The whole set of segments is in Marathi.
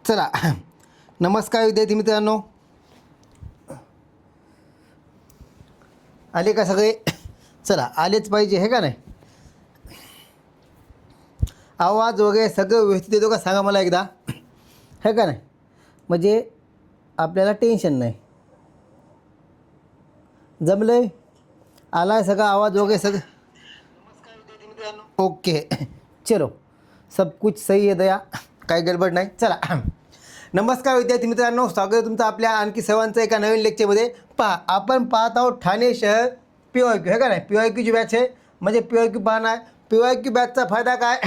चला नमस्कार विद्यार्थी मित्रांनो, आले का सगळे? चला आलेच पाहिजे हे का नाही? आवाज वगैरे सगळं व्यवस्थित येतो का सांगा मला एकदा, है का नाही? म्हणजे आपल्याला टेन्शन नाही. जमलंय? आला सगळा आवाज वगैरे सगळं? नमस्कार विद्यार्थी मित्रांनो. ओके चलो, सब कुछ सही आहे दया, काही गडबड नाही. चला नमस्कार विद्यार्थी मित्रांनो, स्वागत आहे तुमचं आपल्या आणखी सर्वांचं एका नवीन लेक्चरमध्ये. पहा, आपण पाहत आहोत ठाणे शहर PYQ, है का नाही? PYQची बॅच आहे, म्हणजे PYQ पाहणार. PYQ बॅचचा फायदा काय?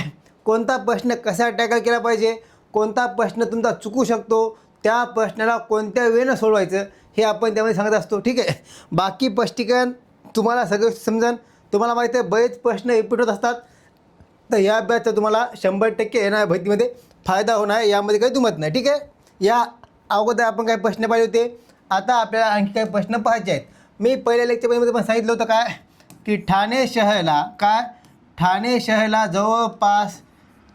कोणता प्रश्न कसा टॅकल केला पाहिजे, कोणता प्रश्न तुमचा चुकू शकतो, त्या प्रश्नाला कोणत्या वेळेनं सोडवायचं हे आपण त्यामध्ये सांगत असतो. ठीक आहे, बाकी स्पष्टीकरण तुम्हाला सगळं समजेल. तुम्हाला माहिती आहे बरेच प्रश्न रिपीट होत असतात, तर या बॅचचा तुम्हाला 100% येणाऱ्या भरतीमध्ये फायदा होणार आहे, यामध्ये काही दुमत नाही. ठीक आहे, या अगोदर आपण काही प्रश्न पाहिले होते, आता आपल्याला आणखी काही प्रश्न पाहायचे आहेत. मी पहिल्या लेक्चरमध्ये पण सांगितलं होतं काय, की ठाणे शहराला जवळपास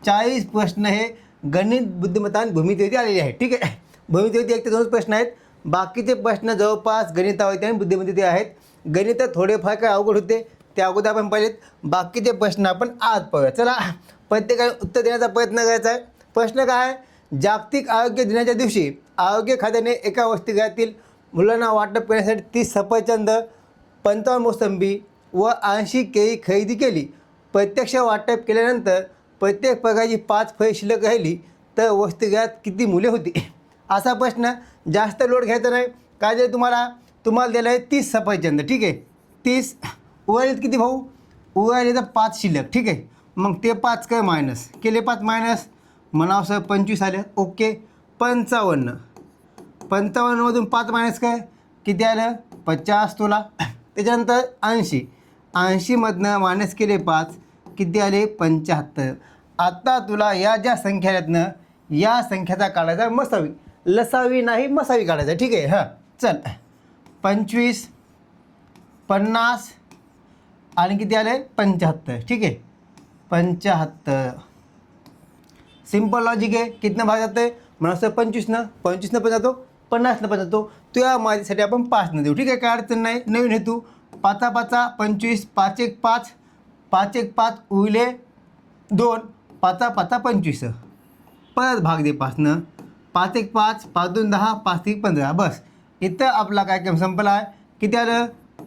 40 प्रश्न हे गणित बुद्धिमत्ता आणि भूमितीवरती आलेले आहेत. ठीक आहे, भूमितीवरती 1 ते 2 प्रश्न आहेत, बाकीचे प्रश्न जवळपास गणितावरती आणि बुद्धिमत्तेवरती आहेत. गणित थोडेफार काय अवघड होते, ते अगोदर आपण पाहिलेत. बाकीचे प्रश्न आपण आज पाहूया. चला, प्रत्येकाने उत्तर देण्याचा प्रयत्न करायचा आहे. प्रश्न काय आहे? जागतिक आरोग्य दिनाच्या दिवशी आरोग्य खात्याने एका वसतिगृहातील मुलांना वाटप करण्यासाठी 30 सफरचंद, 55 मोसंबी व 80 केळी खरेदी केली. प्रत्यक्ष वाटप केल्यानंतर प्रत्येक प्रकारची 5 फळे शिल्लक राहिली तर वसतिगृहात किती मुले होती? असा प्रश्न. जास्त लोड घ्यायचा नाही. काय जे तुम्हाला दिलं आहे 30 सफरचंद. ठीक आहे, 30 उरलेत किती भाऊ? उरले तर 5 शिल्लक. ठीक आहे, मग ते 5 काय मायनस केले, 5 मायनस म्हणावं सर 25 आले. ओके, 55मधून 5 मायनस काय किती आलं? 50 तोला. त्याच्यानंतर 80मधनं मायनस केले 5 किती आले? 75. आता तुला या ज्या संख्या आहेत ना, या संख्याचा काढायचा मसावी, लसावी नाही मसावी काढायचा. ठीक आहे, हां चल. 25, 50 आणि किती आले? 75. ठीक आहे, 75. सिंपल लॉजिक आहे. कितनं भाग जातं आहे म्हणून सर 25 पण जातो, 50 पण जातो. तुझ्या माझ्यासाठी आपण 5 देऊ. ठीक आहे, काय अडचण नाही. नवीन हेतू 5 5 25, 5 1 5, 5 1 5 उरले 2, 5 5 25. परत भाग दे 5. 5 1 5, 5 2 10, 5 3 15. बस इथं आपला काय काम संपला आहे. किती आलं?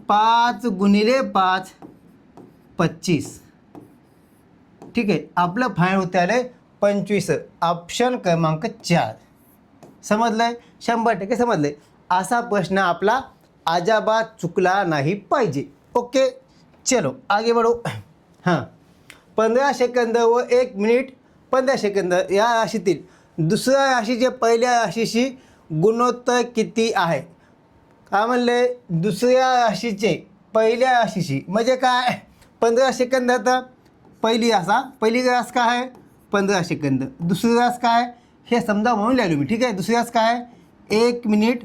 5 गुणिले 5 25. ठीक आहे, आपलं फायनल होते आलं 25. ऑप्शन क्रमांक 4. समजलं आहे? 100% समजलं आहे. असा प्रश्न आपला अजिबात चुकला नाही पाहिजे. ओके चलो आगे बढ़ो. हां, 15 सेकंद व 1 मिनिट 15 सेकंद या राशीतील दुसऱ्या राशीचे पहिल्या राशीशी गुणोत्तर किती आहे? काय म्हणले? दुसऱ्या राशीचे पहिल्या राशीशी म्हणजे काय? 15 सेकंद आता पहिली रास काय आहे? 15 सेकंद. दुसरी रास काय हे समजा म्हणून लिहिलो मी. ठीक आहे, दुसरी रास काय? 1 मिनिट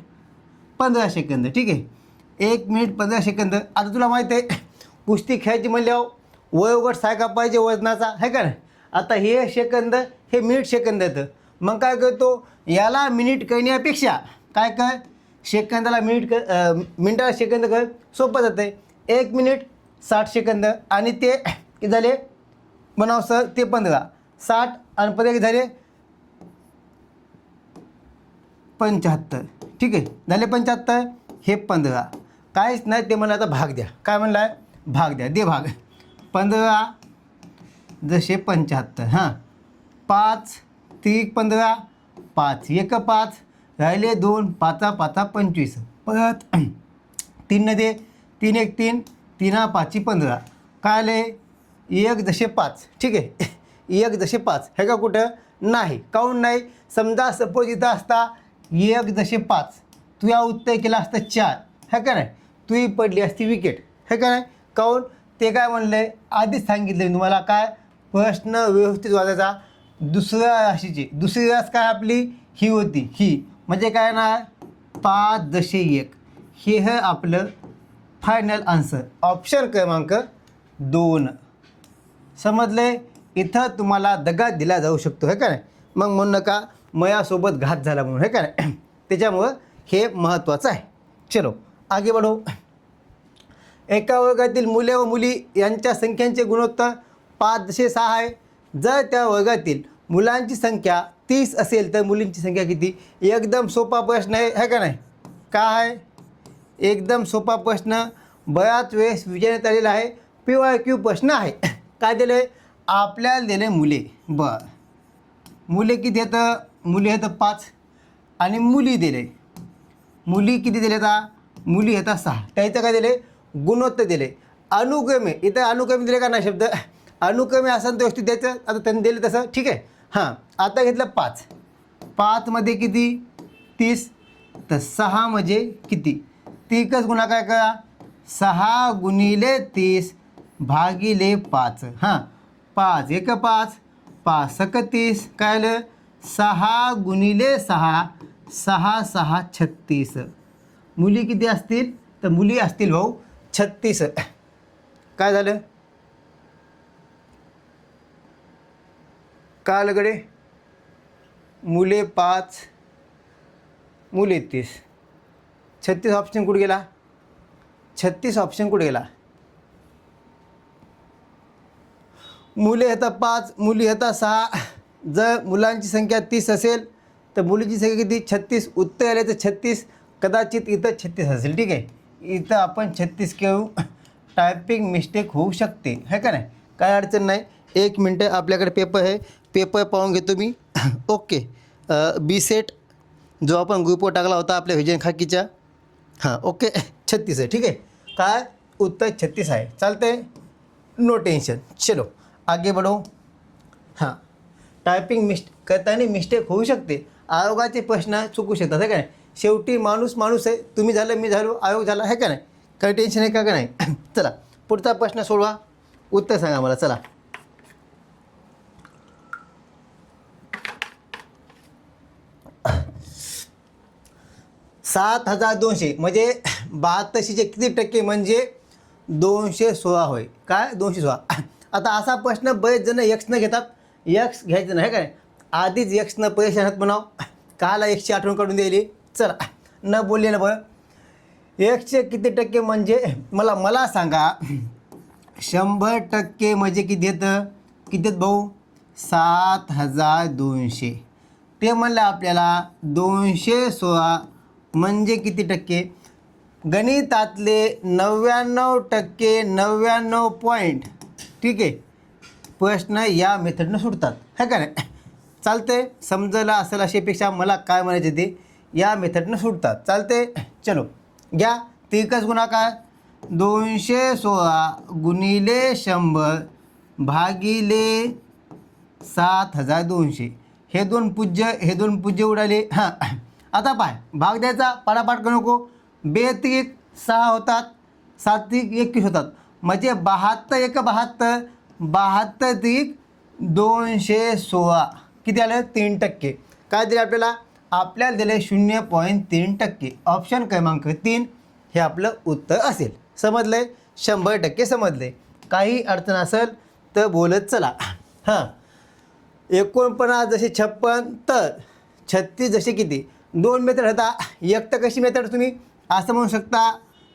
15 सेकंद. ठीक आहे, 1 मिनिट 15 सेकंद. आता तुला माहिती आहे कुस्ती खेळायची म्हणल्यावर वयोगट सारखा पाहिजे वजनाचा, आहे का नाही? आता हे सेकंद हे मिनिट सेकंद येतं. मग काय करतो, याला मिनिट करण्यापेक्षा काय सेकंदाला मिनिटाला सेकंद कर, सोपं जातं आहे. 1 मिनिट 60 सेकंद आणि ते किती झाले म्हणावं सर? ते 15, 60 आणि 15 झाले 75. ठीक आहे, झाले 75. हे 15 काहीच नाही, ते मला आता भाग द्या. काय म्हणलं आहे? भाग द्या, दे भाग. 15 जसे 75. हां, 5 3 15, 5 1 5 राहिले 2, 5 5 25. परत 3 दे, 3 1 3, 3 5 15. काय आले? 1 जसे 5. ठीक आहे, 1 जसे 5 हे का कुठं नाही? काऊन नाही? समजा सपोज इथं असता 1 जसे 5, तू या उत्तर केलं असतं 4, है का नाही? तुही पडली असती विकेट, है का नाही? काऊन? ते काय म्हणलं आहे आधीच सांगितलं तुम्हाला, काय प्रश्न व्यवस्थित वाचायचा. दुसऱ्या राशीची दुसरी रास काय आपली? ही होती. ही म्हणजे काय ना? 5 जसे 1. हे आपलं फायनल आन्सर, ऑप्शन क्रमांक 2. समजले? इथं तुम्हाला दगा दिला जाऊ शकतो, है का नाही? मग म्हणू नका मयासोबत घात झाला म्हणून, हे का नाही. त्याच्यामुळं हे महत्त्वाचं आहे. चलो आगे बढो. एका वर्गातील मुले व मुली यांच्या संख्यांचे गुणोत्तर 5:6 आहे. जर त्या वर्गातील मुलांची संख्या 30 असेल तर मुलींची संख्या किती? एकदम सोपा प्रश्न आहे का नाही. काय आहे? एकदम सोपा प्रश्न, बऱ्याच वेळेस विचारण्यात आलेला आहे. PYQ प्रश्न आहे. काय दिलं आहे? आपल्याला दिले मुले. बरं, मुले किती येतं? मुली येतं 5 आणि मुली दिले. मुली किती दिले? मुली येतात 6. त्याचं काय दिले? गुणोत्तर दिले. अनुक्रमे, इथं अनुक्रमे दिले का नाही शब्द? अनुक्रमे असं तर व्यवस्थित द्यायचं. आता त्यांनी दिले तसं, ठीक आहे. हां, आता घेतलं 5. 5 मध्ये किती? 30. तर 6 म्हणजे किती? 30 गुणाकार करा. 6 गुणिले 30 भागिले 5. हां, 5 1 5, 5 6 30. काय आलं? 6 गुणिले 6, 6 6 36. मुली किती असतील? तर मुली असतील भाऊ 36. काय झालं? काय आलं गडे? मुले 5, मुली 30. 36 ऑप्शन कुठे गेला? 36 ऑप्शन कुठे गेला? मुले येतात 5, मुली येतात 6. जर मुलांची संख्या 30 असेल तर मुलीची संख्या किती? 36. उत्तर आले तर 36. कदाचित इथं 36 असेल, ठीक आहे. इथं आपण 36 घेऊ. टायपिंग मिस्टेक होऊ शकते, है का नाही. काय अडचण नाही. 1 मिनटं, आपल्याकडे पेपर आहे, पेपर पाहून घेतो मी. ओके. बी सेट जो आपण ग्रुपवर टाकला होता आपल्या व्हिजन खाकीच्या. हां, ओके. 36 आहे, ठीक आहे. काय उत्तर 36 आहे. चालते, नो टेन्शन. चलो आगे बढ़ो. हां, टायपिंग करताना मिस्टेक होऊ शकते. आयोगाचे प्रश्न चुकू शकतात, है का नाही. शेवटी माणूस माणूस आहे. तुम्ही झालं, मी झालो, आयोग झाला, है का नाही. काही टेन्शन आहे का नाही. चला पुढचा प्रश्न सोडवा. उत्तर सांगा मला. चला, सात 7,200 म्हणजे 7200चे किती टक्के? म्हणजे 216 होय. काय? 216. आता असा प्रश्न बरेच जण एक्सनं घेतात. एक्स घ्यायचं नाही काय? आधीच एक्सनं पैशात म्हणाव, काला 100 आठवण काढून द्यायली. चला, न बोललेलं बरं. 100 किती टक्के म्हणजे मला सांगा. 100% म्हणजे किती येतं? किती आहेत भाऊ? 7,200. ते म्हणलं आपल्याला 216 म्हणजे किती टक्के? गणितातले 99% 99 पॉईंट, ठीक आहे, प्रश्न या मेथडनं सुटतात, है का नाही. चालते, समजलं असेल अशापेक्षा मला काय म्हणायचे ते या मेथडनं सुटतात. चालते. चलो घ्या. 30 गुणाकार 216 गुणिले 100 भागिले 7,200. हे दोन पूज्य उडाले. हां, आता पाय भाग द्यायचा. पाडापाड करू नको. 32 6 होतात, 7 21 होतात. म्हणजे 72 1 72, 72 216. किती आलं? 3%. काय दिलं आपल्याला? आपल्याला दिले 0.3%. ऑप्शन क्रमांक 3 हे आपलं उत्तर असेल. समजलं आहे? 100% समजलं आहे. काही अडचण असेल तर बोलत चला. हां, 49 जसे 56 तर 36 जसे किती? 2 मेथड होता. एक तर कशी मेथड तुम्ही असं म्हणू शकता,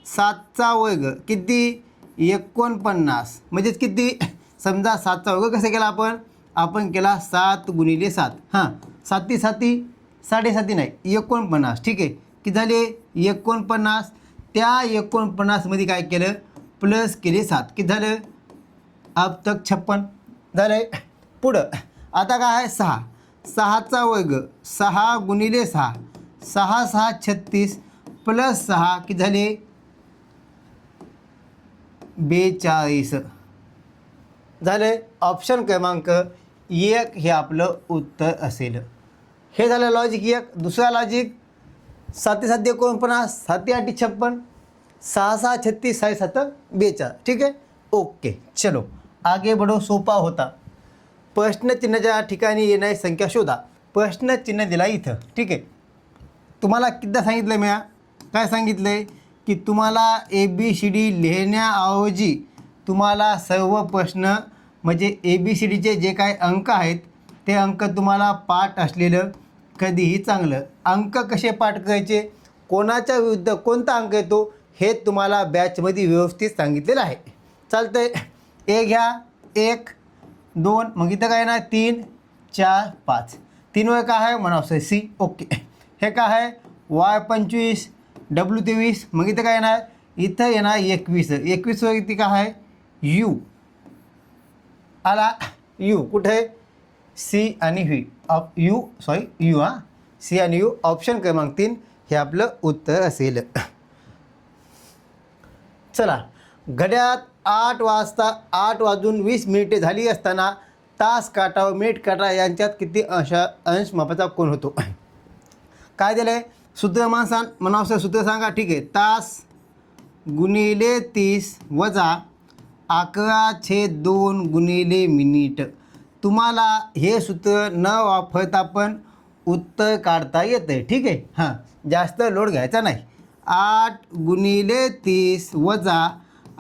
7चा वर्ग किती? 49. म्हणजेच किती? समजा 7चा वर्ग कसा केला आपण केला 7 गुणिले 7. हां, 7 7 7.5 नाही, 49. ठीक आहे. किती झाले? 49. त्या 49मध्ये काय केलं? प्लस केले 7. किती झालं? अब तक 56 झालं आहे. पुढं आता काय आहे? 6. 6चा वर्ग 6 गुणिले 6, 6 6 36 प्लस 6 किती झाले? 42 झाले. ऑप्शन क्रमांक 1 हे आपलं उत्तर असेल. हे झालं लॉजिक 1. दुसरा लॉजिक 7 7 49, 7 8 56, 6 6 36, 6 7 42. ठीक आहे. ओके, चलो आगे बढ़ो. सोपा होता. प्रश्नचिन्हाच्या ठिकाणी येणारी संख्या शोधा. प्रश्नचिन्ह दिला इथं. ठीक आहे. तुम्हाला कितीदा सांगितलं मी? काय सांगितलं आहे की तुम्हाला ABCD लिहिण्याऐवजी तुम्हाला सर्व प्रश्न म्हणजे ABCDचे जे काही अंक आहेत ते अंक तुम्हाला पाठ असलेलं कधीही चांगलं. अंक कसे पाठ करायचे, कोणाच्या विरुद्ध कोणता अंक येतो हे तुम्हाला बॅचमध्ये व्यवस्थित सांगितलेलं आहे. चालतंय. ए घ्या, 1 2, मग इथं काय ना 3 4 5. 3 वर काय आहे म्हणावं सी. ओके. हे काय आहे Y25 W23, मग इथं काय येणार, इथं येणार 21. 21 वर इथे काय आहे U आला. U कुठे आहे, सी आणि व्ही. यू हां, सी आणि यू. ऑप्शन क्रमांक 3 हे आपलं उत्तर असेल. चला, घड्याळात 8 वाजता 8 वाजून 20 मिनिटे झाली असताना तास काटा व मिनिट काटा यांच्यात किती अंश मापाचा कोण होतो. काय दिलं आहे सूत्र म्हणावं सूत्र सांगा. ठीक आहे, तास गुणिले 30 वजा 11/2 गुणिले मिनिट. तुम्हाला हे सूत्र न वापरता पण उत्तर काढता येतं आहे. ठीक आहे, हां, जास्त लोड घ्यायचा नाही. 8 गुणिले 30 वजा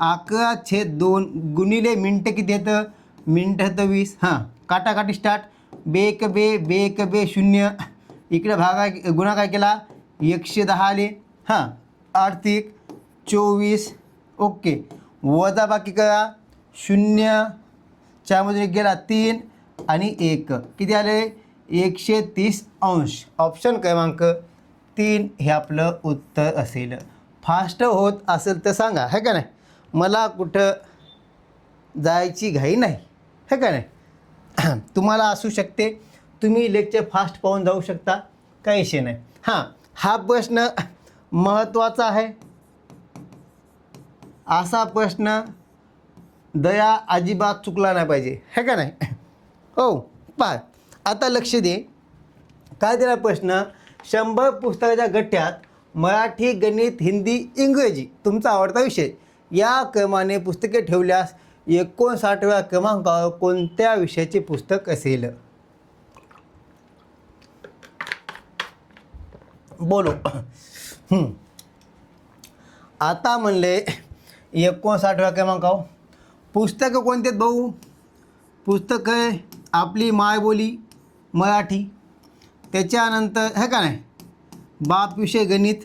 11/2 गुणिले मिनटं किती येतं, मिनटं येतं 20. हां, काटाकाटी स्टार्ट. बेक बे 0. इकडे गुणा काय केला 110 आले. हां, आर्थिक 24. ओके, वजा बाकी करा 0. च्यामधून गेला 3 आणि 1 किती आले 130 अंश. ऑप्शन क्रमांक 3 हे आपलं उत्तर असेल. फास्ट होत असेल तर सांगा, है का नाही. मला कुठं जायची घाई नाही, है का नाही. तुम्हाला असू शकते, तुम्ही लेक्चर फास्ट पाहून जाऊ शकता, काही विषय नाही. हां, हा प्रश्न महत्त्वाचा आहे. असा प्रश्न दया अजिबात चुकला नाही पाहिजे, है का नाही. हो, पहा आता लक्ष दे. काय दिला प्रश्न, 100 पुस्तकाच्या गठ्ठ्यात मराठी, गणित, हिंदी, इंग्रजी तुमचा आवडता विषय या क्रमाने पुस्तके ठेवल्यास 59व्या क्रमांकावर कोणत्या विषयाचे पुस्तक असेल. बोलो. आता म्हणले 59व्या क्रमांकावर पुस्तकं कोणते भाऊ. पुस्तक आहे आपली मायबोली मराठी, त्याच्यानंतर है का नाही बाप विषय गणित,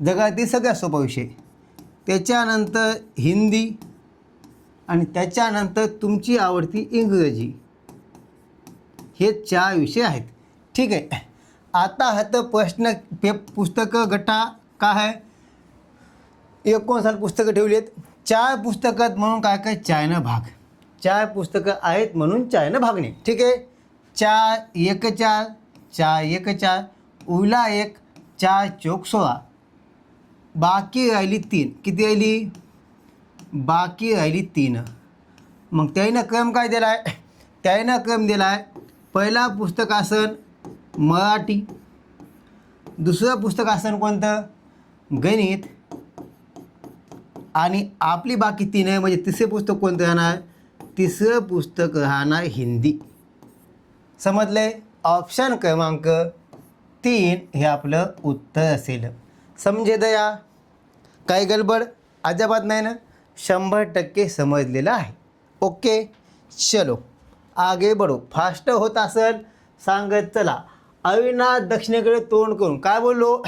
जगातील सगळ्यात सोपा विषय, त्याच्यानंतर हिंदी आणि त्याच्यानंतर तुमची आवडती इंग्रजी. हे 4 विषय आहेत. ठीक आहे. आता हा तर प्रश्न पुस्तकं गठ्ठा काय आहे 59 पुस्तकं ठेवली आहेत. 4 पुस्तकात म्हणून काय काय चायना भाग, 4 पुस्तकं आहेत म्हणून चायना भागणे. ठीक आहे. 4 1 4 4 1 4 उरला 1 4 चौक 16, बाकी राहिली 3. किती राहिली, बाकी राहिली 3. मग त्यानं क्रम काय दिला आहे, त्यानं क्रम दिला आहे पहिला पुस्तक असन मराठी, दुसरं पुस्तक असन कोणतं गणित, आणि आपली बाकी 3 आहे म्हणजे तिसरे पुस्तक कोणतं राहणार, तिसरं पुस्तक राहणार हिंदी. समजलं. ऑप्शन क्रमांक 3 हे आपलं उत्तर असेल. समजे दया, काही गडबड अजिबात नाही ना, 100% समजलेलं आहे. ओके, चलो आगे बढो. फास्ट होत असेल सांगत चला. अविनाश दक्षिणेकडे तोंड करून काय बोललो,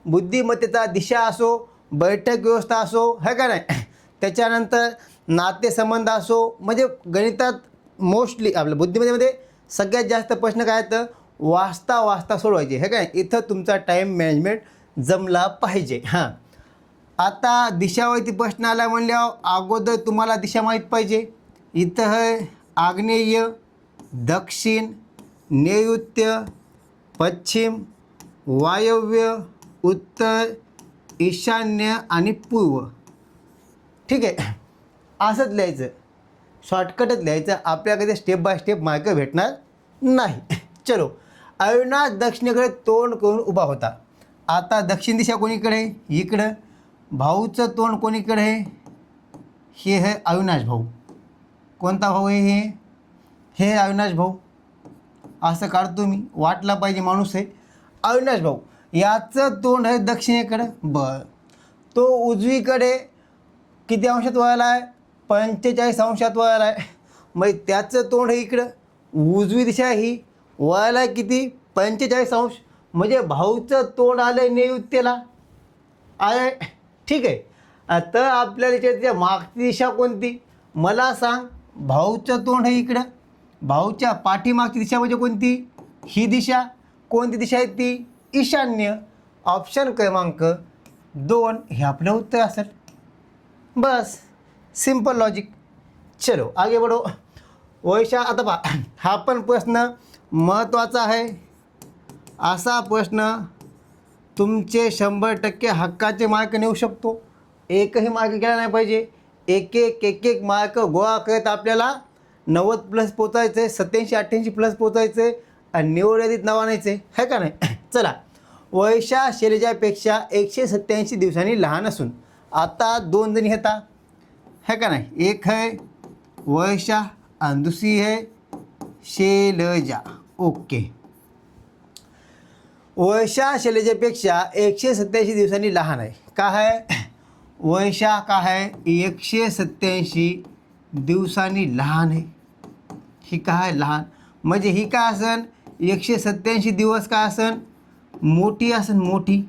बुद्धिमत्तेचा दिशा असो, बैठक व्यवस्था असो, है का नाही, त्याच्यानंतर नातेसंबंध असो, म्हणजे गणितात मोस्टली आपल्या बुद्धिमत्तेमध्ये सगळ्यात जास्त प्रश्न काय आहेत वाचता सोडवायचे, हे काय. इथं तुमचा टाईम मॅनेजमेंट जमला पाहिजे. हां, आता दिशावरती प्रश्न आला म्हणल्यावर अगोदर तुम्हाला दिशा माहीत पाहिजे. इथं आहे आग्नेय, दक्षिण, नैऋत्य, पश्चिम, वायव्य, उत्तर, ईशान्य आणि पूर्व. ठीक आहे, असंच लिहायचं, शॉर्टकटच लिहायचं. आपल्याकडे स्टेप बाय स्टेप मार्क भेटणार नाही. चलो, अविनाश दक्षिणेकडे तोंड करून उभा होता. आता दक्षिण दिशा कोणीकडे, इकडं. भाऊचं तोंड कोणीकडे आहे, हे आहे अविनाश भाऊ. कोणता भाऊ आहे, हे अविनाश भाऊ. असं काढतो मी, वाटला पाहिजे माणूस आहे अविनाश भाऊ. याचं तोंड आहे दक्षिणेकडं. बरं, तो उजवीकडे किती अंशात वळाला आहे, 45 अंशात वळाला आहे. मग त्याचं तोंड आहे इकडं. उजवी दिशा ही वळाला आहे किती, 45 अंश म्हणजे भाऊचं तोंड आलं नैऋत्येला आहे. ठीक आहे. आता आपल्याला त्याच्या मागची दिशा कोणती मला सांग. भाऊचं तोंड आहे इकडं, भाऊच्या पाठीमागची दिशा म्हणजे कोणती, ही दिशा. कोणती दिशा आहे ती, ईशान्य. ऑप्शन क्रमांक 2 हे आपलं उत्तर असेल. बस सिंपल लॉजिक. चलो आगे बढो. वैशा आता पहा, हा पण प्रश्न महत्त्वाचा आहे. असा प्रश्न तुमचे 100% हक्काचे मार्क नेऊ शकतो. एकही मार्क गेला नाही पाहिजे. एक मार्क गोळा करत आपल्याला 90+ पोचायचं आहे, 87-88+ पोचायचं आहे आणि निवड यादीत नाव आणायचं आहे का नाही. चला, वैशा शैलजापेक्षा 187 दिवसांनी लहान असून आता 2 जणी येतात है का नाही. एक आहे वैशा आणि दुसरी आहे शैलजा. ओके. वैशा शैलजेपेक्षा 187 दिवसांनी लहान आहे. का आहे वैशा का आहे 187 दिवसांनी लहान आहे. ही काय लहान म्हणजे ही काय असन 187 दिवस काय असन मोठी असन मोठी.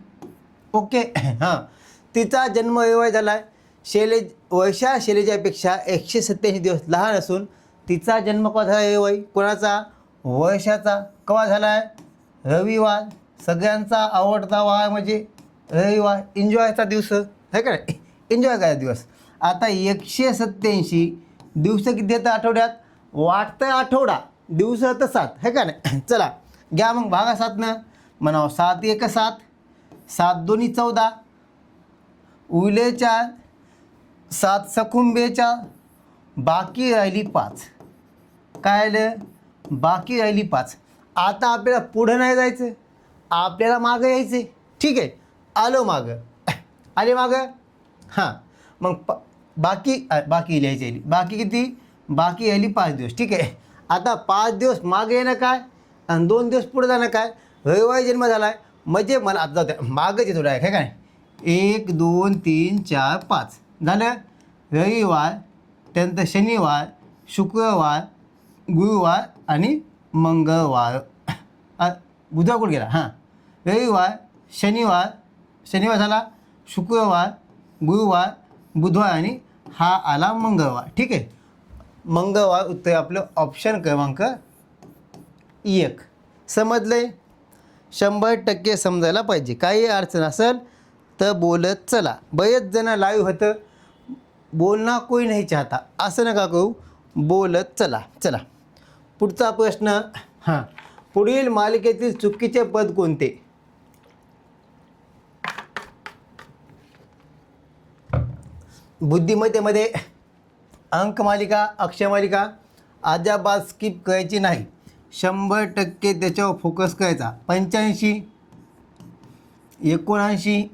ओके. हां, तिचा जन्म वय झाला आहे वैशा शैलजापेक्षा 187 दिवस लहान असून तिचा जन्म केव्हा झाला आहे वय कोणाचा वैशाचा. केव्हा झाला आहे रविवार. सगळ्यांचा आवडता वार म्हणजे रविवार, एन्जॉयचा दिवस आहे का नाही, एन्जॉय करायचा दिवस. आता 187 दिवस किती येतं आठवड्यात, वाटतं आठवडा, दिवस तर 7 आहे का नाही. चला घ्या मग भागा 7नं म्हणावं. 7 1 7, 7 2 14, उरले 4, 7 सकून 42, बाकी राहिली 5. काय आलं बाकी राहिली 5. आता आपल्याला पुढं नाही जायचं, आपल्याला मागं यायचं आहे. ठीक आहे, आलो मागं, आले मागं. हां, मग बाकी लिहायची बाकी किती, बाकी यायली 5 दिवस. ठीक आहे. आता 5 दिवस मागे येणं काय आणि 2 दिवस पुढे जाणं काय. रविवारी जन्म झाला आहे म्हणजे मला आता जाऊ द्या मागं जे थोडं आहे काय 1 2 3 4 5 झालं. रविवार, त्यानंतर शनिवार, शुक्रवार, गुरुवार आणि मंगळवार. बुधवार कुठे गेला. हां, रविवार, शनिवार झाला, शुक्रवार, गुरुवार, बुधवार आणि हा आला मंगळवार. ठीक आहे, मंगळवार उत्तर आपलं ऑप्शन क्रमांक 1. समजले. 100% समजायला पाहिजे. काही अडचण असेल तर बोलत चला. बरेच जण लाईव्ह होतं, बोलना कोई नाही चाहता, असं नका करू, बोलत चला. चला पुढचा प्रश्न. हां, पुढील मालिकेतील चुकीचे पद कोणते. बुद्धिमत्तेमध्ये अंकमालिका, अक्षरमालिका अजिबात स्किप करायची नाही. 100% त्याच्यावर फोकस करायचा. 85, 79,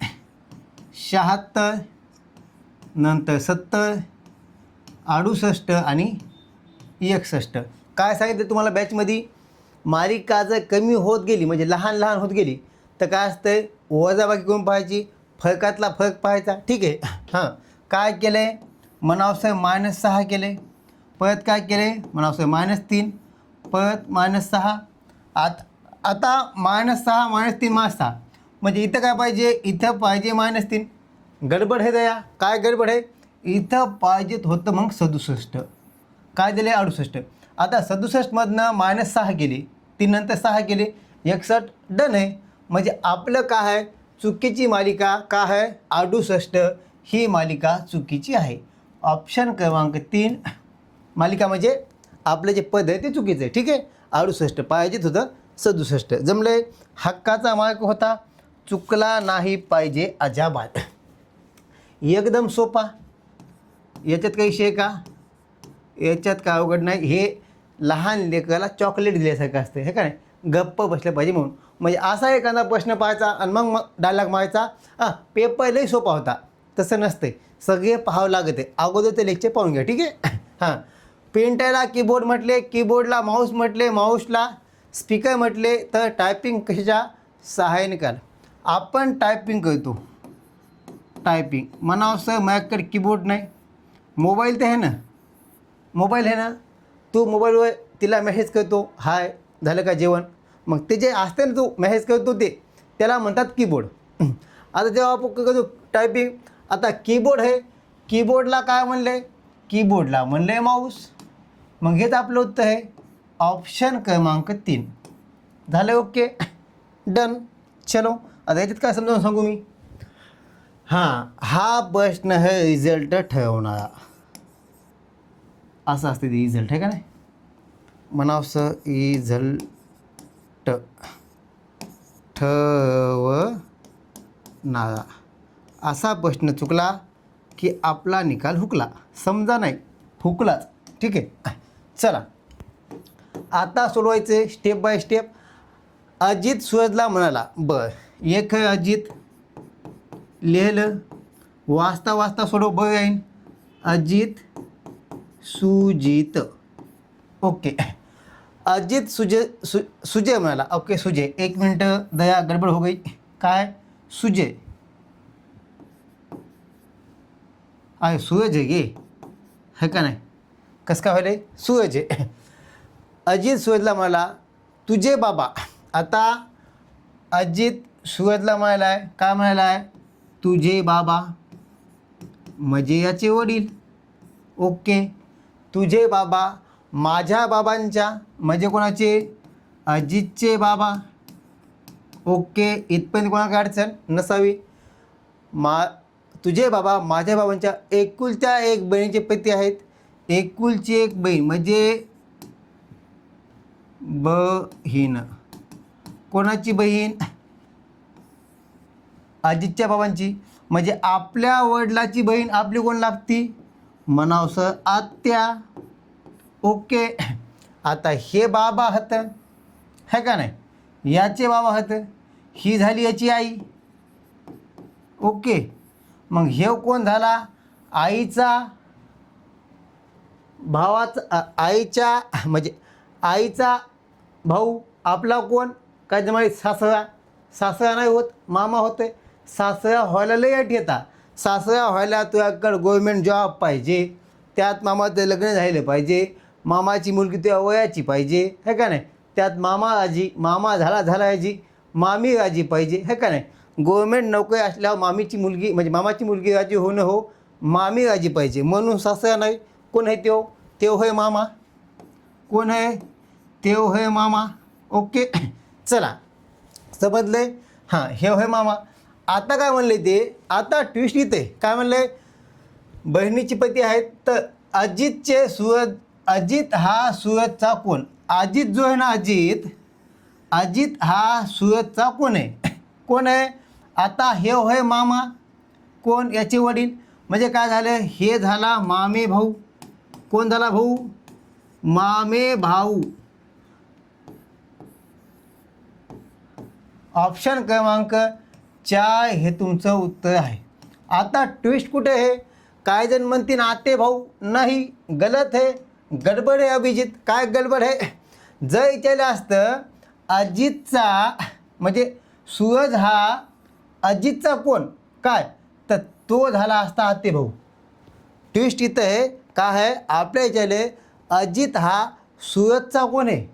76, नंतर 70, 68 आणि 61. काय सांगितलं तुम्हाला बॅचमध्ये, मालिका जर कमी होत गेली म्हणजे लहान लहान होत गेली तर काय असतं वजाबाकी करून पाहायची, फरकातला फरक पाहायचा. ठीक आहे. हां, काय केलं आहे म्हणावसं -6 केले, परत काय केले म्हणावसं -3, परत -6. आता -6 -3 -6 म्हणजे इथं काय पाहिजे, इथं पाहिजे -3. गडबड आहे दया. काय गडबड आहे, इथं पाहिजेत होतं मग 67. काय दिले 68. आता 67मधनं -6 केले, 3 नंतर 6 केले, 61 डन आहे. म्हणजे आपलं काय आहे चुकीची मालिका काय आहे 68. ही मालिका चुकीची आहे. ऑप्शन क्रमांक 3 मालिका म्हणजे आपलं जे पद आहे ते चुकीचं आहे. ठीक आहे, 68 पाहिजेत होतं 67. जमले. हक्काचा मार्क होता, चुकला नाही पाहिजे अजाबात. एकदम सोपा. याच्यात काही विषय का, याच्यात काय अवघड नाही. हे लहान लेकराला चॉकलेट दिल्यासारखं असतं हे का नाही, गप्प बसलं पाहिजे म्हणून. म्हणजे असा एखादा प्रश्न पाहायचा आणि मग डायलॉग मारायचा. पेपर लई सोपा होता, तसं नसते. सगळे पाहावं लागते. अगोदर ते लेक्चर पाहून घ्या. ठीक आहे. हां, प्रिंटरला कीबोर्ड म्हटले, कीबोर्डला माऊस म्हटले, माऊसला स्पीकर म्हटले, तर टायपिंग कशाच्या सहाय्याने करा. आपण टायपिंग करतो, टायपिंग म्हणावं सर माझ्याकडे कीबोर्ड नाही. मोबाईल तर आहे ना, मोबाईल आहे ना, तू मोबाईलवर तिला मेसेज करतो हाय झालं का जेवण, मग ते जे असते ना तू मेसेज करतो ते त्याला म्हणतात कीबोर्ड. आता जेव्हा आपण करतो टायपिंग, आता कीबोर्ड आहे, कीबोर्डला काय म्हणले, कीबोर्डला म्हणले माऊस. मग हेच आपलं उत्तर आहे ऑप्शन क्रमांक 3. झालं ओके डन. चलो आता याच्यात काय समजावून सांगू मी. हां, हा प्रश्न आहे रिझल्ट ठरवणारा. असं असते ते रिझल्ट आहे का नाही, म्हणावंसं रिझल्ट ठरवणारा. असा प्रश्न चुकला की आपला निकाल हुकला. समजा नाही हुकलाच. ठीक आहे, चला आता सोडवायचे स्टेप बाय स्टेप. अजित सूरजला म्हणाला, बरं एक आहे अजित, लिहिलं, वाचता वाचता सोडव बरं येईन. अजित सुजित. ओके, अजित सुजय म्हणाला. ओके सुजय, एक मिनटं दया गडबड हो गई. काय सुजय आहे, सूरज आहे गे है का नाही, कसं काय व्हायला सूरज आहे. अजित सूरजला म्हणाला तुझे बाबा. आता अजित सूरजला म्हणाला आहे, काय म्हणाला आहे, तुझे बाबा म्हणजे याचे वडील. ओके, तुझे बाबा माझ्या बाबांच्या म्हणजे कोणाचे, अजितचे बाबा. ओके, इथपर्यंत कोणाला अडचण नसावी. तुझे बाबा माझ्या बाबांच्या एकुलत्या एक बहिणीचे पती आहेत. एकुलची एक बहीण म्हणजे बहीण. कोणाची बहीण, अजितच्या बाबांची. म्हणजे आपल्या वडिलाची बहीण आपली कोण लागती, म्हणावसं आत्या. ओके, आता हे बाबा होतं है का नाही, याचे बाबा होतं, ही झाली याची आई. ओके, मग हे कोण झाला, आईचा भावाचा, आईच्या म्हणजे आईचा भाऊ. आपला कोण, काय जमाई सासरा. सासरा नाही होत, मामा होते. सासरा व्हायला लय अट येतात. सासरा व्हायला तुझ्याकडं गव्हर्मेंट जॉब पाहिजे, त्यात मामाचं लग्न झालं पाहिजे, मामाची मुलगी तुझ्या वयाची पाहिजे है का नाही, त्यात मामा आजी, मामा झाला आजी, मामी आजी पाहिजे है का नाही. गव्हर्मेंट नोकरी असल्यावर मामीची मुलगी म्हणजे मामाची मुलगी राजी होणं हो, मामी राजी पाहिजे. म्हणून सासरा नाही, कोण आहे त्यो, त्यो होय मामा. कोण आहे, त्यो होय मामा. ओके, चला समजले. हां, हे होय मामा. आता काय म्हणले ते, आता ट्विस्ट इथे काय म्हणले, बहिणीची पती आहेत. तर अजितचे सूरज, अजित हा सूरजचा कोण, अजित जो आहे ना, अजित हा सूरजचा कोण आहे, कोण आहे. आता हे होय मामा, कोण याचे वडील. म्हणजे काय झालं, हे झाला मामे भाऊ. कोण झाला भाऊ, मामे भाऊ. ऑप्शन क्रमांक 4 हे तुमचं उत्तर आहे. आता ट्विस्ट कुठे आहे, काय जण म्हणतील आते भाऊ, नाही गलत आहे, गडबड आहे अभिजित. काय गडबड आहे, जर विचारलं असतं अजितचा म्हणजे सूरज हा अजितचा कोण काय, तर तो झाला असता आते भाऊ. ट्विस्ट इथं आहे काय आहे, आपल्या विचारले अजित हा सूरजचा कोण आहे,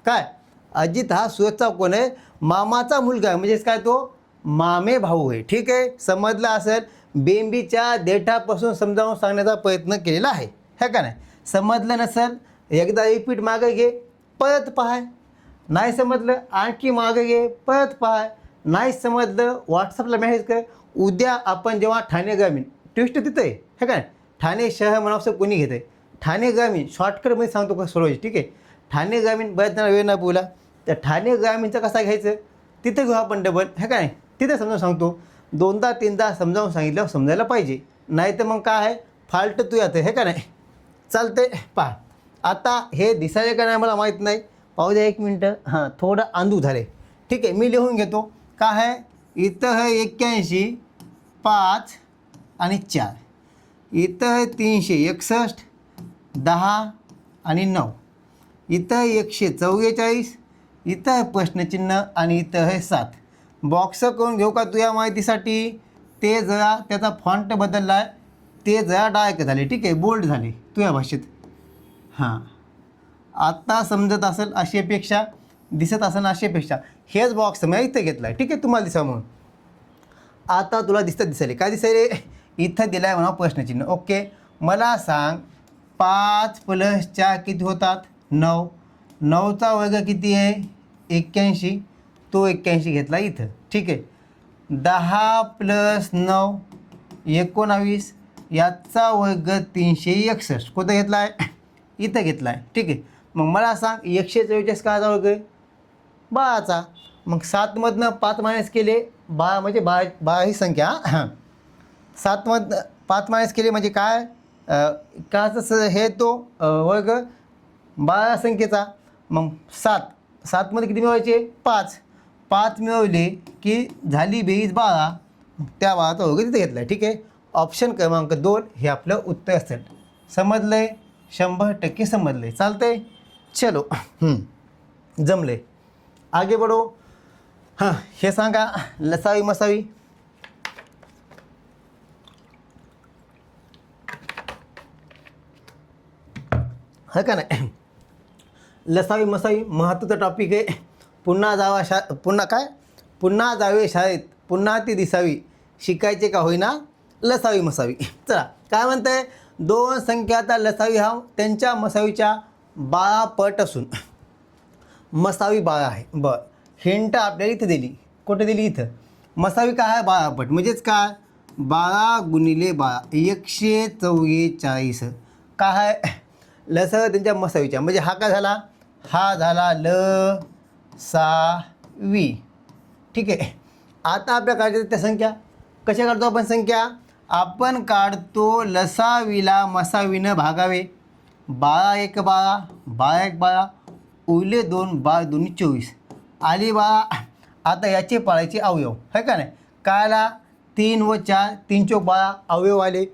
काय अजित हा सूरजचा कोण आहे, मामाचा मुलगा आहे. म्हणजेच काय तो मामे भाऊ आहे. ठीक आहे, समजलं असेल. बेंबीच्या देठापासून समजावून सांगण्याचा प्रयत्न केलेला आहे है का नाही. समजलं नसेल एकदा रिपीट मागे घे, परत पाहाय. नाही समजलं आणखी मागे घे, परत पाहाय. नाही समजलं व्हॉट्सअपला मेसेज कर. उद्या आपण जेव्हा ठाणे ग्रामीण, ट्विस्ट तिथं आहे है का नाही, ठाणे शहर म्हणावं कोणी घेत आहे, ठाणे ग्रामीण शॉर्टकटमध्ये सांगतो कसं सोडवायचं. ठीक आहे, ठाणे ग्रामीण बऱ्याच जण वेळ नाही बोला, तर ठाणे ग्रामीणचं कसा घ्यायचं तिथे घेऊ आपण डबल है का नाही. तिथे समजावून सांगतो, 2दा 3दा समजावून सांगितल्यावर समजायला पाहिजे. नाही तर मग काय आहे, फाल्ट तू येतं है का नाही. चालते पहा. आता हे दिसायला का नाही मला माहीत नाही, पाहू द्या एक मिनटं. हां, थोडं आंदू झाले. ठीक आहे, मी लिहून घेतो. काय आहे, इथं आहे 81, 5 आणि 4. इथं आहे 361, 10 आणि 9. इथं आहे 144. इथं आहे प्रश्नचिन्ह आणि इथं आहे 7. बॉक्स करून घेऊ का तुझ्या माहितीसाठी. ते जरा त्याचा फॉन्ट बदलला आहे, ते जरा डार्क झाले. ठीक आहे, बोल्ड झाले तुझ्या भाषेत. हां, आत्ता समजत असेल अशी अपेक्षा. दिसत असं आशेपेक्षा हेच बॉक्स मी इथं घेतला आहे, ठीक आहे, तुम्हाला दिसा म्हणून. आता तुला दिसायले काय दिसायले, इथं दिलं आहे म्हणा प्रश्नचिन्ह. ओके, मला सांग 5 + 4 किती होतात, 9. 9चा वर्ग किती आहे, 81. तो 81 घेतला इथं, ठीक आहे. 10 + 9 19, याचा वर्ग 361. कुठं घेतला आहे, इथं घेतला आहे, ठीक आहे. मग मला सांग 144 काचा वर्ग आहे, 12चा. मग 7मधनं 5 मायनस केले, 12 म्हणजे 12 ही संख्या. 7मधनं 5 मायनस केले म्हणजे काय, काचं हे तो वर्ग 12 संख्येचा. मग 7मध्ये किती मिळवायचे, 5 मिळवले की झाली बेरीज 12. त्या 12चा वर्ग तिथे घेतला आहे, ठीक आहे. ऑप्शन क्रमांक 2 हे आपलं उत्तर असेल. समजलं आहे, 100% समजलं आहे, चालतं आहे. चलो जमले, आगे बढो. हां, हे सांगा लसावी मसावी. है का नाही, लसावी मसावी महत्त्वाचा टॉपिक आहे. पुन्हा जावे शाळेत, पुन्हा ती दिसावी, शिकायचे का होईना लसावी मसावी. चला काय म्हणतं आहे, 2 संख्याचा लसावी हा त्यांच्या मसावीच्या 12 पट असून मसावी 12 आहे. बरं, हिंट आपल्याला इथं दिली, कुठे दिली, इथं. मसावी काय आहे, 12 पट म्हणजेच काय, 12 × 12 144. काय आहे, लसावी त्यांच्या मसावीच्या, म्हणजे हा काय झाला, हा झाला लसावी, ठीक आहे. आता आपल्या काढायच्या त्या संख्या कशा काढतो आपण संख्या, आपण काढतो लसावीला मसावीनं भागावे. 12 × 1 = 12, 12 × 1 = 12, उरले 2, 12 × 2 = 24, आली 12. आता याचे पाळायचे अवयव, है का नाही, कायला 3 व 4, 3 × 4 = 12 अवयव आले.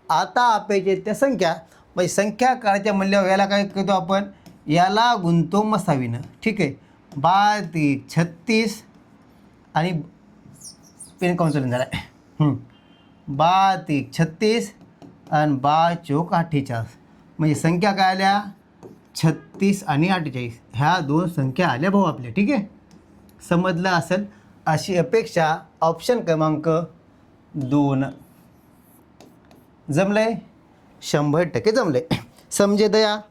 आता आपल्याचे त्या संख्या, म्हणजे संख्या काढायच्या म्हणल्यावर याला काय करतो आपण, याला गुणतो मसावीनं, ठीक आहे. 12 × 3 = 36 आणि पेन काउन्सिलिंग झाला आहे. 12 × 3 = 36 आणि 12 × 4 = 48. म्हणजे संख्या काय आल्या, 36 आणि 48, ह्या 2 संख्या आल्या भाऊ आपल्या, ठीक आहे. समजलं असेल अशी अपेक्षा. ऑप्शन क्रमांक 2 जमलं आहे, 100% जमले. समजे दया,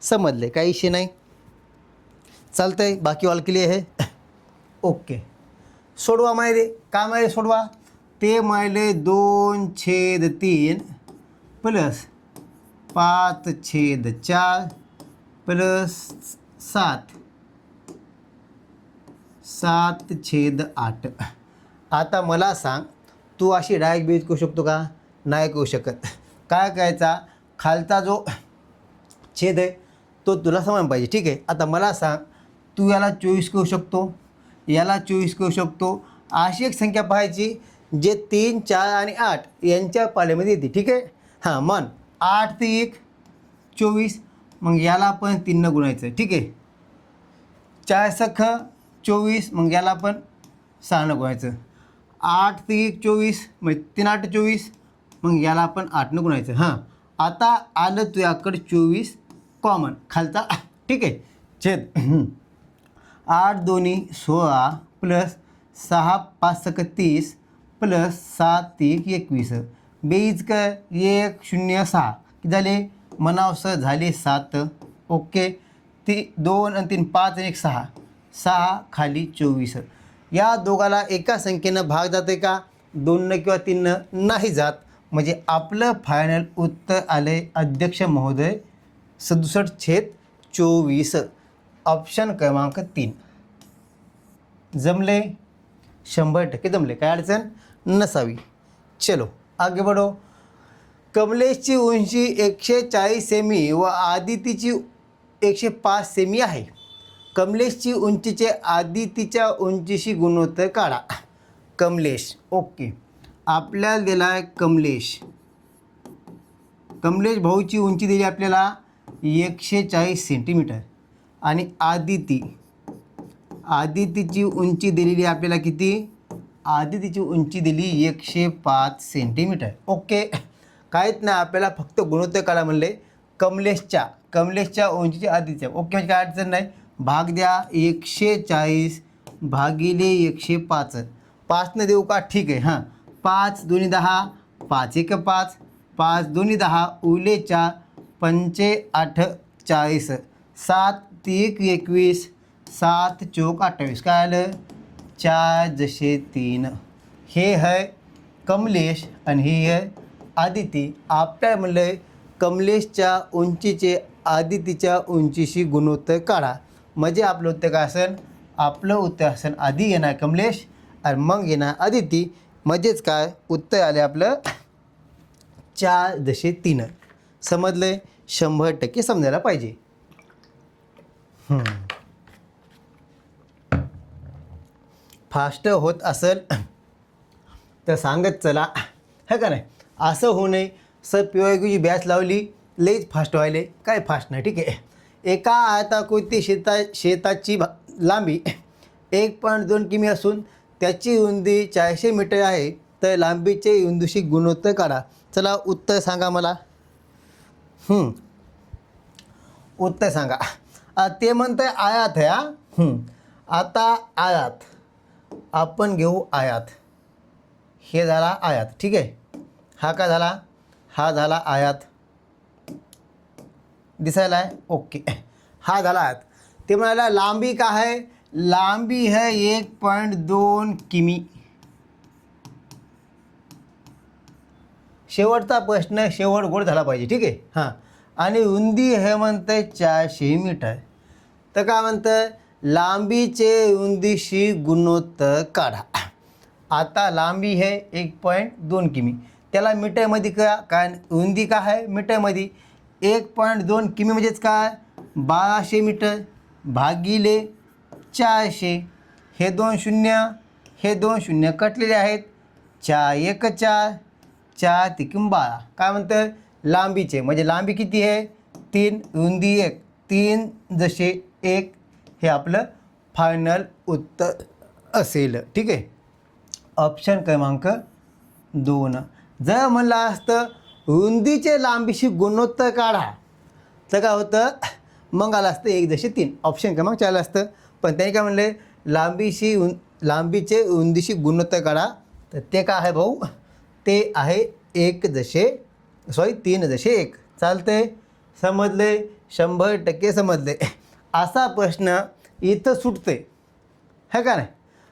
समजले, काही इशे नाही, चालतं आहे. बाकी ऑल क्लिअर आहे, ओके. सोडवा माहिले, काय माहिले सोडवा, ते माहिले 2/3 + 5/4 + 7/8. आता मला सांग, तू अशी डायरेक्ट बेरीज करू शकतो का, नाही करू शकत. काय करायचा, खालचा जो छेद आहे तो तुला समान पाहिजे, ठीक आहे. आता मला सांग, तू याला 24 करू शकतो, याला 24 करू शकतो. अशी एक संख्या पाहायची जे 3, 4 आणि 8 यांच्या पाल्यामध्ये येते, ठीक आहे. हां, मन 8 × 1 = 24, मग याला पण 3 गुणायचं, ठीक आहे. 4 × 6 = 24, मग याला पण 6 गुणायचं. 8 × 1 = 24, मग 3 × 8 = 24, मग याला पण 8 गुणायचं. हां, आता आलं तुझ्याकडे 24 कॉमन खालचा, ठीक आहे. छेद 8 × 2 = 16 + 6 × 5 = 30 + 7 × 1 = 21. बेरीज काय, 1 0 6 किती झाले, मनावसं झाले 7. ओके, 2 आणि 3 5 आणि 1 6, 6 खाली 24. या दोघाला एका संख्येनं भाग जाते का, 2 किंवा 3 नाही जात. म्हणजे आपलं फायनल उत्तर आले अध्यक्ष महोदय 67/24. ऑप्शन क्रमांक 3 जमले, 100% जमले, काय अडचण नसावी. चलो आगे बढो. कमलेशची उंची 140 सेमी व आदितीची 105 सेमी आहे. कमलेशची उंचीचे आदितीच्या उंचीशी गुणोत्तर काढा. कमलेश, ओके, आपल्याला दिला आहे कमलेश भाऊची उंची दिली आपल्याला 140 सेंटीमीटर आणि आदितीची उंची दिलेली आपल्याला किती, आदितीची उंची दिली 105 सेंटीमीटर. ओके, काहीच नाही, आपल्याला फक्त गुणोत्तर काढा म्हणले कमलेशच्या उंचीची आदितीच्या. ओके, म्हणजे काय अडचण नाही, भाग द्या 140 भागिले 105. 5 देऊ का? ठीक आहे. हां, 5 2 10, 5 1 5, 5 2 10 उरले 4, 5 8 40, 7 3 21, 7 4 28. काय आलं? 4 जसे 3. हे आहे कमलेश आणि हे आहे आदिती. आपल्या म्हणलं कमलेशच्या उंचीचे आदितीच्या उंचीशी गुणोत्तर काढा. म्हणजे आपलं उत्तर काय असेल? आपलं उत्तर असेल आधी येणार कमलेश आणि मग येणार आदिती. म्हणजेच काय उत्तर आले आपलं 4 जसे 3. समजलं? 100% समजायला पाहिजे. फास्ट होत असेल तर सांगत चला, है का नाही? असं होऊ नये सर PYQची बॅच लावली लईच फास्ट व्हायले. काय फास्ट नाही, ठीक आहे. एका आयताकृती शेताची लांबी 1.2 किमी असून त्याची रुंदी 400 मीटर आहे. तर लांबीचे रुंदीशी गुणोत्तर काढा. चला उत्तर सांगा मला. उत्तर सांगा. ते म्हणतं आयात आहे. आता आयात आपण घेऊ आयात. हे झाला आयात, ठीक आहे. हा काय झाला? हा झाला आयात. दिसायला आहे? ओके. हा झाला आयात. ते म्हणाला लांबी काय आहे? लांबी है 1.2 किमी. शेवटचा प्रश्न शेवट गोड झाला पाहिजे, ठीक आहे. हां, आणि रुंदी हे म्हणतं 400 मीटर. तर काय म्हणतं? लांबीचे रुंदीशी गुणोत्तर काढा. आता लांबी है 1.2 किमी. त्याला मीटरमध्ये काय रुंदी काय आहे? मीटरमध्ये 1.2 किमी म्हणजेच काय? 1200 मीटर भागिले 400. हे 2 शून्य, हे 2 शून्य कटलेले आहेत. 4 1 4, 4 3 12. काय म्हणतं? लांबीचे म्हणजे लांबी किती आहे? 3, रुंदी 1, 3 जसे 1. हे आपलं फायनल उत्तर असेल, ठीक आहे. ऑप्शन क्रमांक 2. जर म्हणलं असतं रुंदीचे लांबीशी गुणोत्तर काढा तर काय होतं? मग आलं असतं 1:3. ऑप्शन क्रमांक 4 असतं. पण त्यांनी काय म्हणले? लांबीचे रुंदीशी गुणोत्तर काढा. तर ते काय आहे भाऊ? ते आहे 3:1. चालतंय? समजले? 100% समजले. असा प्रश्न इथं सुटते, है का नाही?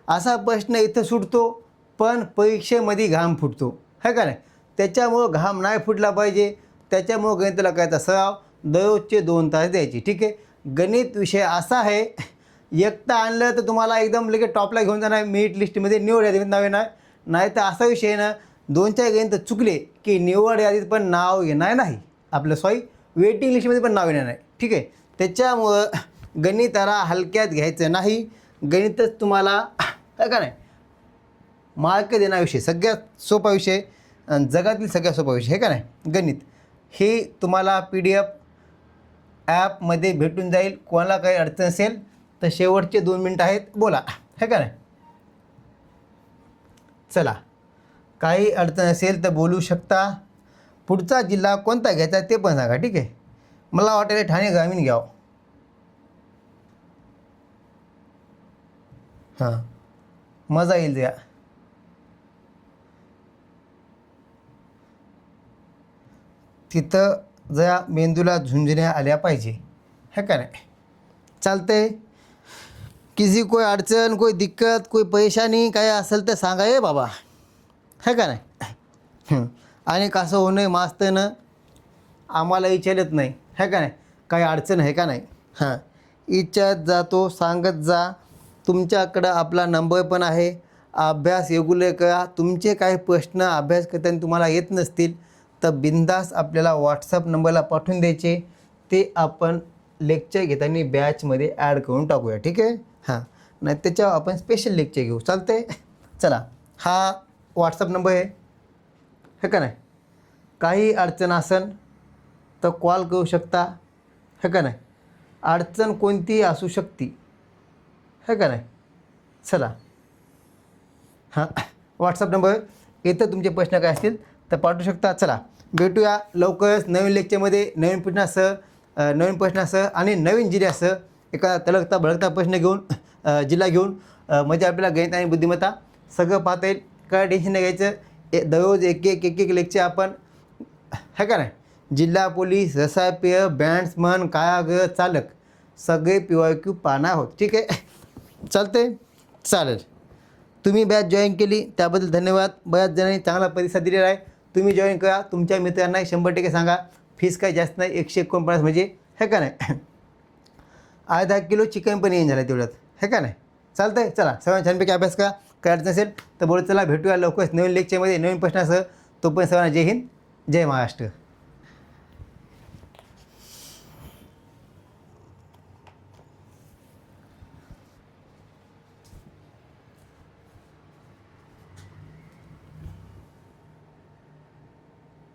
असा प्रश्न इथं सुटतो पण परीक्षेमध्ये घाम फुटतो, है का नाही? त्याच्यामुळं घाम नाही फुटला पाहिजे. त्याच्यामुळं गणिताला काय तर सराव दररोजचे 2 तास द्यायचे, ठीक आहे. गणित विषय असा आहे एकटा आणलं तर तुम्हाला एकदम लगेच टॉपला घेऊन जाणार मेरिट लिस्टमध्ये निवड यादीत नाव येणार. नाही तर असा विषय आहे ना 2-4 गणित चुकले की निवड यादीत पण नाव येणार नाही आपलं. वेटिंग लिस्टमध्ये पण नाव येणार नाही, ठीक आहे. त्याच्यामुळं गणिताला हलक्यात घ्यायचं नाही. गणितच तुम्हाला काय का नाही मार्क देणारा विषय, सगळ्यात सोपा विषय आणि जगातील सगळ्यात सोपा विषय, हे का नाही गणित. हे तुम्हाला PDF ॲपमध्ये भेटून जाईल. कोणाला काही अडचण असेल तर शेवटचे 2 मिनटं आहेत, बोला, हे का नाही. चला, काही अडचण असेल तर बोलू शकता. पुढचा जिल्हा कोणता घ्यायचा ते पण सांगा, ठीक आहे. मला वाटेल ठाणे ग्रामीण घ्यावं. हां, मजा येईल द्या. तिथं जरा मेंदूला झुंजण्या आल्या पाहिजे, है का नाही. चालतंय. किसी कोई अडचण, कोई दिक्कत, कोई परेशानी काय असेल तर सांगा ये बाबा, है का नाही. आणि कसं होऊ नये मास्तरनं आम्हाला विचारत नाही, है का नाही. काही अडचण आहे का नाही. हां, विचारत जातो, सांगत जा. तुमच्याकडं आपला नंबर पण आहे. अभ्यास रेग्युलर करा. तुमचे काही प्रश्न अभ्यास करताना तुम्हाला येत नसतील तर बिनधास्त आपल्याला व्हॉट्सअप नंबरला पाठवून द्यायचे. ते आपण लेक्चर घेताना बॅचमध्ये ॲड करून टाकूया, ठीक आहे. हां, नाही त्याच्यावर आपण स्पेशल लेक्चर घेऊ. चालतं आहे. चला, हा व्हॉट्सअप नंबर आहे, है का नाही. काही अडचण असेल तर कॉल करू शकता, है का नाही. अडचण कोणतीही असू शकते, है का नाही. चला, हां, व्हॉट्सअप नंबर इथं तुमचे प्रश्न काय असतील तर पाठवू शकता. चला, भेटूया लवकरच नवीन लेक्चरमध्ये नवीन प्रश्नासह आणि नवीन जिल्ह्यासह. एका तळकता भडकता प्रश्न घेऊन जिल्हा घेऊन म्हणजे आपल्याला गणित आणि बुद्धिमत्ता सगळं पाहता येईल. काय टेन्शन नाही घ्यायचं. दररोज एक लेक्चर आपण है का नाही, जिल्हा पोलीस, SIPF, बँड्समन, कायागृह चालक सगळे PYQ पाहणार आहोत. ठीक आहे, चालते, चालेल. तुम्ही बॅच जॉईन केली त्याबद्दल धन्यवाद. बऱ्याच जणांनी चांगला प्रतिसाद दिलेला आहे. तुम्ही जॉईन करा, तुमच्या मित्रांना 100% सांगा. फीस काही जास्त नाही, 149 म्हणजे है का नाही, अर्धा किलो चिकन पण येईन झालं तेवढ्यात, है का नाही. चालतं आहे, चला सर्वांना छानपैकी अभ्यास करा. करायचं नसेल तर बोलत चला, भेटूया लवकरच नवीन लेक्चरमध्ये नवीन प्रश्नासह. तोपर्यंत सर्वांना जय हिंद, जय महाराष्ट्र.